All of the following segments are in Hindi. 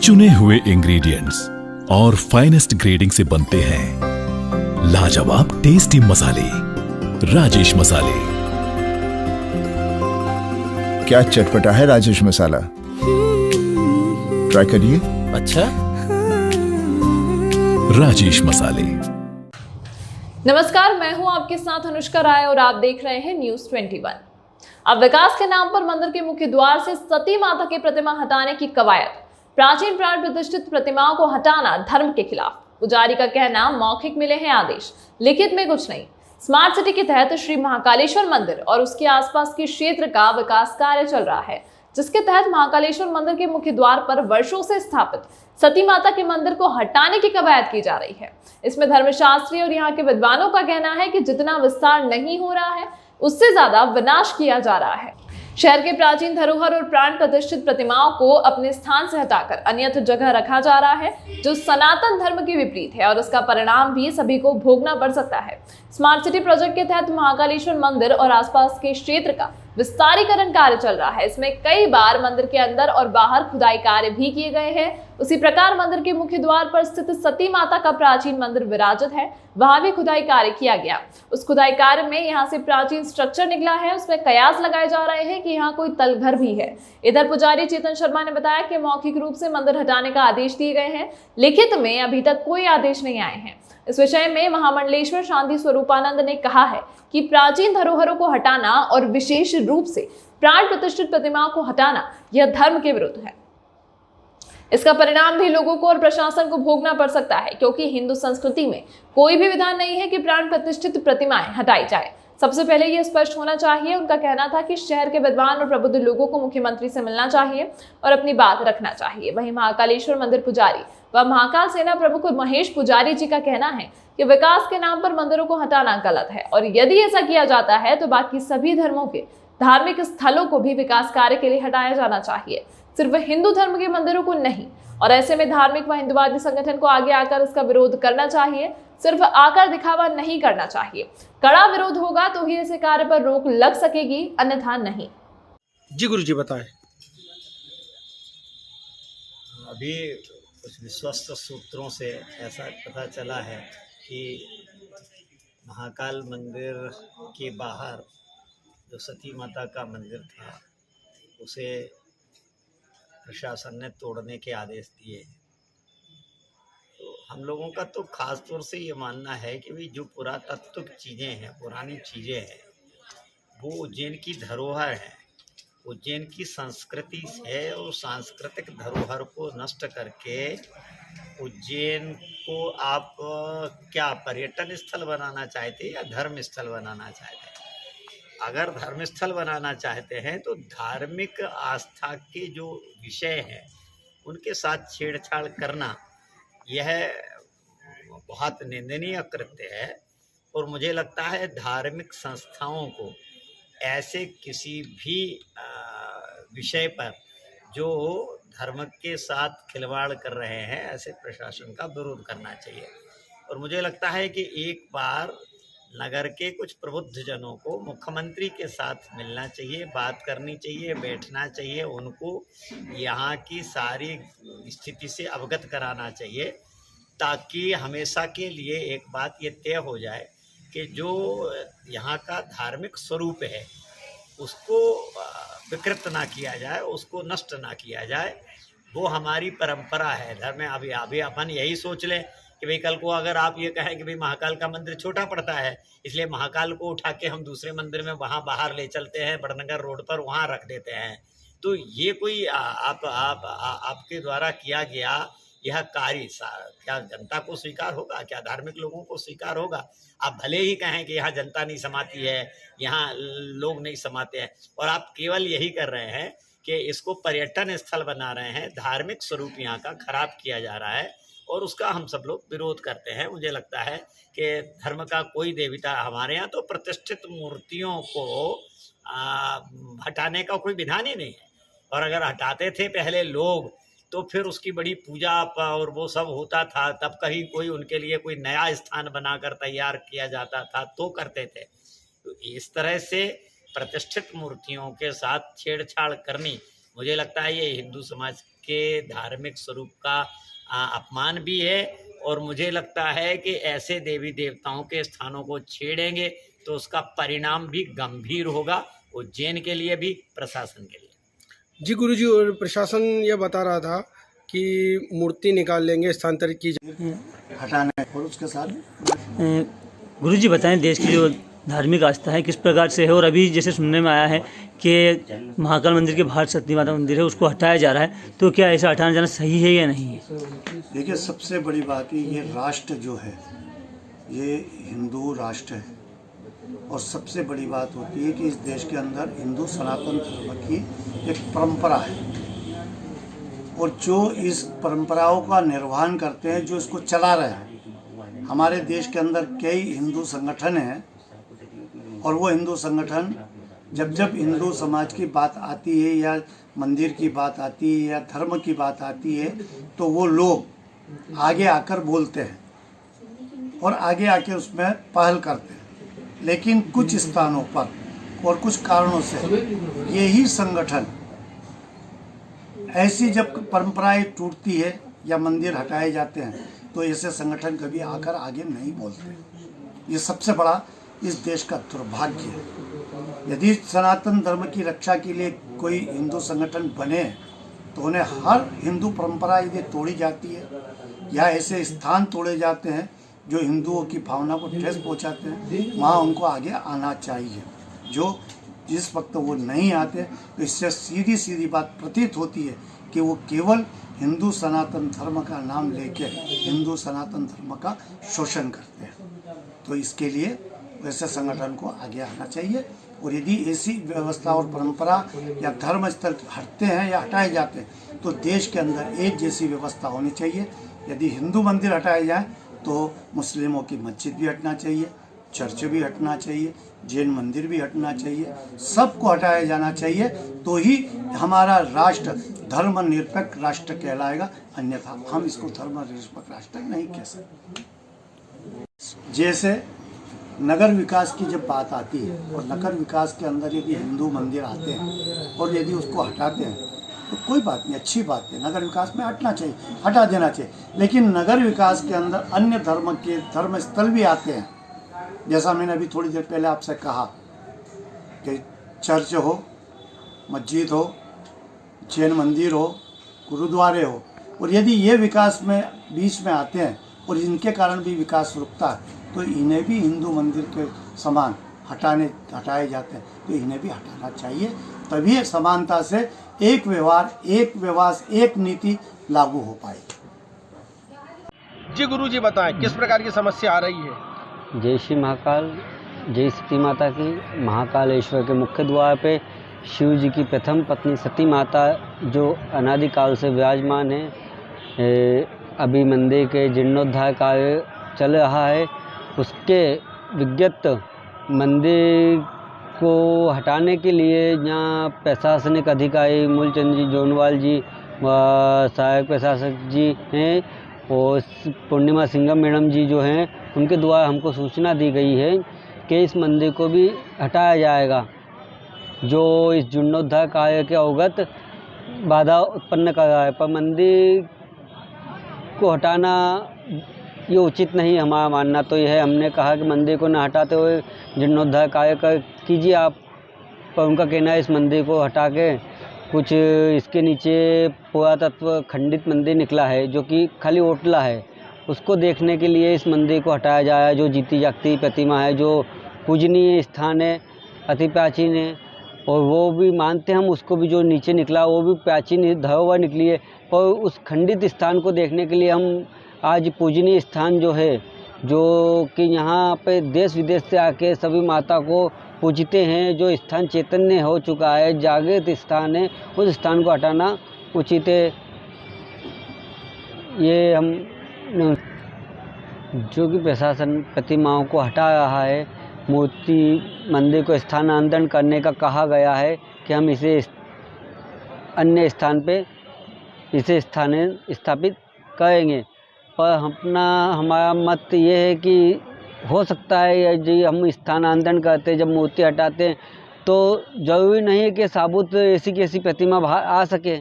चुने हुए इंग्रेडिएंट्स और फाइनेस्ट ग्रेडिंग से बनते हैं लाजवाब टेस्टी मसाले, राजेश मसाले। क्या चटपटा है राजेश मसाला, ट्राई करिए। अच्छा, राजेश मसाले। नमस्कार, मैं हूं आपके साथ अनुष्का राय और आप देख रहे हैं न्यूज 21। अब विकास के नाम पर मंदिर के मुख्य द्वार से सती माता की प्रतिमा हटाने की कवायद। प्राचीन प्राण प्रतिष्ठित प्रतिमाओं को हटाना धर्म के खिलाफ। पुजारी का कहना, मौखिक मिले हैं आदेश, लिखित में कुछ नहीं। स्मार्ट सिटी के तहत श्री महाकालेश्वर मंदिर और उसके आसपास के क्षेत्र का विकास कार्य चल रहा है, जिसके तहत महाकालेश्वर मंदिर के मुख्य द्वार पर वर्षों से स्थापित सती माता के मंदिर को हटाने की कवायद की जा रही है। इसमें धर्मशास्त्री और यहाँ के विद्वानों का कहना है कि जितना विस्तार नहीं हो रहा है, उससे ज्यादा विनाश किया जा रहा है। शहर के प्राचीन धरोहर और प्राण प्रतिष्ठित प्रतिमाओं को अपने स्थान से हटाकर अन्यत्र जगह रखा जा रहा है, जो सनातन धर्म के विपरीत है और इसका परिणाम भी सभी को भोगना पड़ सकता है। स्मार्ट सिटी प्रोजेक्ट के तहत महाकालेश्वर मंदिर और आसपास के क्षेत्र का विस्तारीकरण कार्य चल रहा है। इसमें कई बार मंदिर के अंदर और बाहर खुदाई कार्य भी किए गए हैं। उसी प्रकार मंदिर के मुख्य द्वार पर स्थित सती माता का प्राचीन मंदिर विराजित है, वहां भी खुदाई कार्य किया गया। उस खुदाई कार्य में यहाँ से प्राचीन स्ट्रक्चर निकला है, उसमें कयास लगाए जा रहे हैं कि यहाँ कोई तलघर भी है। इधर पुजारी चेतन शर्मा ने बताया कि मौखिक रूप से मंदिर हटाने का आदेश दिए गए हैं, लिखित में अभी तक कोई आदेश नहीं आए हैं। इस विषय में महामंडलेश्वर शांति स्वरूपानंद ने कहा है कि प्राचीन धरोहरों को हटाना और विशेष रूप से प्राण प्रतिष्ठित प्रतिमाओं को हटाना यह धर्म के विरुद्ध है। इसका परिणाम भी लोगों को और प्रशासन को भोगना पड़ सकता है, क्योंकि हिंदू संस्कृति में कोई भी विधान नहीं है कि प्राण प्रतिष्ठित प्रतिमाएं हटाई जाए। सबसे पहले यह स्पष्ट होना चाहिए। उनका कहना था कि शहर के विद्वान और प्रबुद्ध लोगों को मुख्यमंत्री से मिलना चाहिए और अपनी बात रखना चाहिए। वहीं महाकालेश्वर मंदिर पुजारी व महाकाल सेना प्रमुख महेश पुजारी जी का कहना है कि विकास के नाम पर मंदिरों को हटाना गलत है, और यदि ऐसा किया जाता है तो बाकी सभी धर्मों के धार्मिक स्थलों को भी विकास कार्य के लिए हटाया जाना चाहिए, सिर्फ हिंदू धर्म के मंदिरों को नहीं। और ऐसे में धार्मिक व हिंदुवादी संगठन को आगे आकर इसका विरोध करना चाहिए, सिर्फ आकर दिखावा नहीं करना चाहिए। कड़ा विरोध होगा तो ही ऐसे कार्य पर रोक लग सकेगी, अन्यथा नहीं। जी गुरु जी बताएं। अभी कुछ विश्वस्त सूत्रों से ऐसा पता चला है कि महाकाल मंदिर के बाहर जो सती माता का मंदिर था, उसे प्रशासन ने तोड़ने के आदेश दिए। तो हम लोगों का तो खास तौर से ये मानना है कि भाई जो पुरातत्व चीज़ें हैं, पुरानी चीज़ें हैं, वो उज्जैन की धरोहर है, उज्जैन की संस्कृति है, और सांस्कृतिक धरोहर को नष्ट करके उज्जैन को आप क्या पर्यटन स्थल बनाना चाहते हैं या धर्म स्थल बनाना चाहते हैं? अगर धर्मस्थल बनाना चाहते हैं तो धार्मिक आस्था के जो विषय हैं उनके साथ छेड़छाड़ करना यह बहुत निंदनीय कृत्य है। और मुझे लगता है धार्मिक संस्थाओं को ऐसे किसी भी विषय पर जो धर्म के साथ खिलवाड़ कर रहे हैं, ऐसे प्रशासन का विरोध करना चाहिए। और मुझे लगता है कि एक बार नगर के कुछ प्रबुद्ध जनों को मुख्यमंत्री के साथ मिलना चाहिए, बात करनी चाहिए, बैठना चाहिए, उनको यहाँ की सारी स्थिति से अवगत कराना चाहिए, ताकि हमेशा के लिए एक बात ये तय हो जाए कि जो यहाँ का धार्मिक स्वरूप है उसको विकृत ना किया जाए, उसको नष्ट ना किया जाए। वो हमारी परंपरा है धर्म में। अभी अपन यही सोच लें कि भाई कल को अगर आप ये कहें कि भाई महाकाल का मंदिर छोटा पड़ता है, इसलिए महाकाल को उठा के हम दूसरे मंदिर में वहाँ बाहर ले चलते हैं, बड़नगर रोड पर वहाँ रख देते हैं, तो ये कोई आपके द्वारा किया गया यह कार्य क्या जनता को स्वीकार होगा? क्या धार्मिक लोगों को स्वीकार होगा? आप भले ही कहें कि यहाँ जनता नहीं समाती है, यहाँ लोग नहीं समाते हैं, और आप केवल यही कर रहे हैं कि इसको पर्यटन स्थल बना रहे हैं, धार्मिक स्वरूप यहाँ का खराब किया जा रहा है, और उसका हम सब लोग विरोध करते हैं। मुझे लगता है कि धर्म का कोई देवता, हमारे यहाँ तो प्रतिष्ठित मूर्तियों को हटाने का कोई विधान ही नहीं है, और अगर हटाते थे पहले लोग तो फिर उसकी बड़ी पूजा और वो सब होता था, तब कहीं कोई उनके लिए कोई नया स्थान बनाकर तैयार किया जाता था तो करते थे। तो इस तरह से प्रतिष्ठित मूर्तियों के साथ छेड़छाड़ करनी मुझे लगता है ये हिंदू समाज के धार्मिक स्वरूप का अपमान भी है। और मुझे लगता है कि ऐसे देवी देवताओं के स्थानों को छेड़ेंगे तो उसका परिणाम भी गंभीर होगा, उज्जैन के लिए भी, प्रशासन के लिए। जी गुरुजी, और प्रशासन ये बता रहा था कि मूर्ति निकाल लेंगे, स्थानांतरित की हटाने और उसके साथ गुरुजी बताएं देश की जो धार्मिक आस्था है किस प्रकार से है, और अभी जैसे सुनने में आया है कि महाकाल मंदिर के बाहर सती माता मंदिर है उसको हटाया जा रहा है, तो क्या ऐसा हटाना जाना सही है या नहीं है? देखिए, सबसे बड़ी बात है ये राष्ट्र जो है ये हिंदू राष्ट्र है, और सबसे बड़ी बात होती है कि इस देश के अंदर हिंदू सनातन धर्म की एक परंपरा है, और जो इस परंपराओं का निर्वहन करते हैं, जो इसको चला रहे हैं, हमारे देश के अंदर कई हिंदू संगठन हैं, और वो हिंदू संगठन जब जब हिंदू समाज की बात आती है या मंदिर की बात आती है या धर्म की बात आती है, तो वो लोग आगे आकर बोलते हैं और आगे आके उसमें पहल करते हैं। लेकिन कुछ स्थानों पर और कुछ कारणों से यही संगठन ऐसी जब परंपराएं टूटती है या मंदिर हटाए जाते हैं, तो ऐसे संगठन कभी आकर आगे नहीं बोलते। ये सबसे बड़ा इस देश का दुर्भाग्य है। यदि सनातन धर्म की रक्षा के लिए कोई हिंदू संगठन बने, तो उन्हें हर हिंदू परंपरा यदि तोड़ी जाती है या ऐसे स्थान तोड़े जाते हैं जो हिंदुओं की भावना को ठेस पहुंचाते हैं, वहाँ उनको आगे आना चाहिए। जो जिस वक्त वो नहीं आते, तो इससे सीधी सीधी बात प्रतीत होती है कि वो केवल हिंदू सनातन धर्म का नाम लेके हिंदू सनातन धर्म का शोषण करते हैं। तो इसके लिए वैसे संगठन को आगे आना चाहिए, और यदि ऐसी व्यवस्था और परंपरा या धर्म स्थल हटते हैं या हटाए जाते हैं, तो देश के अंदर एक जैसी व्यवस्था होनी चाहिए। यदि हिंदू मंदिर हटाए जाए तो मुस्लिमों की मस्जिद भी हटना चाहिए, चर्च भी हटना चाहिए, जैन मंदिर भी हटना चाहिए, सबको हटाया जाना चाहिए, तो ही हमारा राष्ट्र धर्मनिरपेक्ष राष्ट्र कहलाएगा। अन्यथा हम इसको धर्मनिरपेक्ष राष्ट्र नहीं कह सकते। जैसे नगर विकास की जब बात आती है, और नगर विकास के अंदर यदि हिंदू मंदिर आते हैं और यदि उसको हटाते हैं, तो कोई बात नहीं, अच्छी बात है, नगर विकास में हटना चाहिए, हटा देना चाहिए। लेकिन नगर विकास के अंदर अन्य धर्म के धर्म स्थल भी आते हैं। जैसा मैंने अभी थोड़ी देर पहले आपसे कहा कि चर्च हो, मस्जिद हो, जैन मंदिर हो, गुरुद्वारे हो, और यदि ये विकास में बीच में आते हैं और इनके कारण भी विकास रुकता है, तो इन्हें भी हिंदू मंदिर के समान हटाए जाते हैं, तो इन्हें भी हटाना चाहिए। तभी समानता से एक व्यवहार, एक व्यवहार, एक नीति लागू हो पाएगी। जी गुरुजी बताएं किस प्रकार की समस्या आ रही है? जय श्री महाकाल, जय सती माता की। महाकालेश्वर के मुख्य द्वार पे शिव जी की प्रथम पत्नी सती माता जो अनादिकाल से विराजमान है, अभी मंदिर के जीर्णोद्धार कार्य चल रहा है, उसके विज्ञत मंदिर को हटाने के लिए यहाँ प्रशासनिक अधिकारी मूलचंद जी जोनवाल जी व सहायक प्रशासक जी हैं, और पूर्णिमा सिंघम मैडम जी जो हैं, उनके द्वारा हमको सूचना दी गई है कि इस मंदिर को भी हटाया जाएगा, जो इस जीर्णोद्धार कार्य के अवगत बाधा उत्पन्न कर रहा है। पर मंदिर को हटाना ये उचित नहीं, हमारा मानना तो यह है। हमने कहा कि मंदिर को न हटाते हुए जीर्णोद्धार कार्य कीजिए आप, पर उनका कहना है इस मंदिर को हटा के कुछ इसके नीचे पुरातत्व खंडित मंदिर निकला है जो कि खाली ओटला है, उसको देखने के लिए इस मंदिर को हटाया जाए। जो जीती जागती प्रतिमा है, जो पूजनीय स्थान है, अति प्राचीन है, और वो भी मानते हम उसको भी, जो नीचे निकला वो भी प्राचीन धरोहर निकली है। पर उस खंडित स्थान को देखने के लिए हम आज पूजनीय स्थान जो है, जो कि यहाँ पे देश विदेश से आके सभी माता को पूजते हैं, जो स्थान चैतन्य हो चुका है, जागृत स्थान है, उस स्थान को हटाना उचित है। ये हम जो कि प्रशासन प्रतिमाओं को हटा रहा है, मूर्ति मंदिर को स्थानांतरण करने का कहा गया है कि हम इसे अन्य स्थान पे इसे स्थापित करेंगे। पर हमारा मत ये है कि हो सकता है जी हम स्थानांतरण करते, जब मूर्ति हटाते हैं तो ज़रूरी नहीं है कि साबुत ऐसी की ऐसी प्रतिमा बाहर आ सके,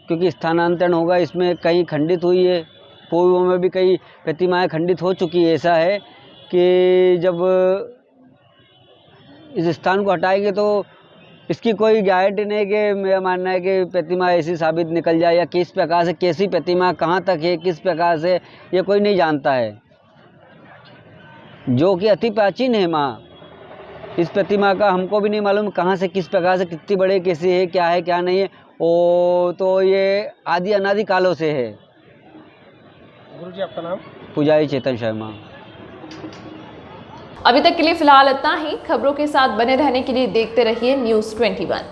क्योंकि स्थानांतरण होगा। इसमें कई खंडित हुई है, पूर्व में भी कई प्रतिमाएं खंडित हो चुकी है। ऐसा है कि जब इस स्थान को हटाएंगे तो इसकी कोई गारंटी नहीं कि मेरा मानना है कि प्रतिमा ऐसी साबित निकल जाए, या किस प्रकार से कैसी प्रतिमा कहाँ तक है, किस प्रकार से, ये कोई नहीं जानता है। जो कि अति प्राचीन है माँ, इस प्रतिमा का हमको भी नहीं मालूम कहाँ से, किस प्रकार से, कितनी बड़े, कैसी है, क्या है क्या नहीं है। ओ तो ये आदि अनादि कालों से है। गुरुजी आपका नाम? पुजारी चेतन शर्मा। अभी तक के लिए फिलहाल इतना ही। खबरों के साथ बने रहने के लिए देखते रहिए News 21।